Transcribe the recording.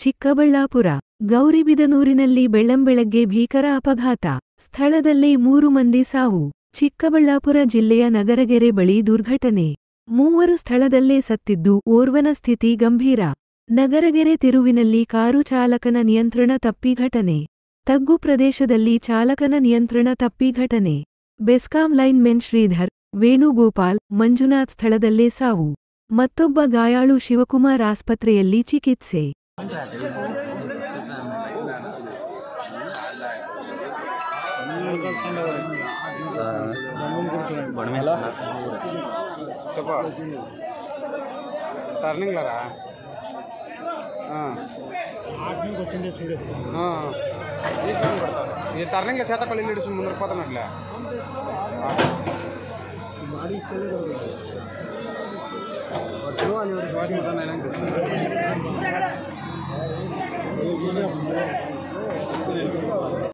ಚಿಕ್ಕಬಳ್ಳಾಪುರ ಗೌರಿಬಿದನೂರಿನಲ್ಲಿ ಬೆಳ್ಳಂಬೆಳಗ್ಗೆ ಭೀಕರ ಅಪಘಾತ. ಸ್ಥಳದಲ್ಲೇ 3 ಮಂದಿ ಸಾವು. ಚಿಕ್ಕಬಳ್ಳಾಪುರ ಜಿಲ್ಲೆಯ ನಗರಗೆರೆ ಬಳಿ ದುರ್ಘಟನೆ. 3 ಸ್ಥಳದಲ್ಲೇ ಸತ್ತಿದ್ದು, ಓರ್ವನ ಸ್ಥಿತಿ ಗಂಭೀರ. ನಗರಗೆರೆ ತಿರುವಿನಲ್ಲಿ ಕಾರು ಚಾಲಕನ ನಿಯಂತ್ರಣ ತಪ್ಪಿ ಘಟನೆ. ತಗ್ಗು ಪ್ರದೇಶದಲ್ಲಿ ಚಾಲಕನ ನಿಯಂತ್ರಣ ತಪ್ಪಿ ಘಟನೆ. ಬೆಸ್ಕಾಂ ಲೈನ್ ಮೆನ್ ಶ್ರೀಧರ್, ವೇಣುಗೋಪಾಲ್, ಮಂಜುನಾಥ್ ಸ್ಥಳದಲ್ಲೇ ಸಾವು. ಮತ್ತೊಬ್ಬ ಗಾಯಾಳು ಶಿವಕುಮಾರ್ ಆಸ್ಪತ್ರೆಯಲ್ಲಿ ಚಿಕಿತ್ಸೆ. టర్నింగ్ శాతపల్లి లీడ్స్ ముందర పోతున్నట్లే వాష్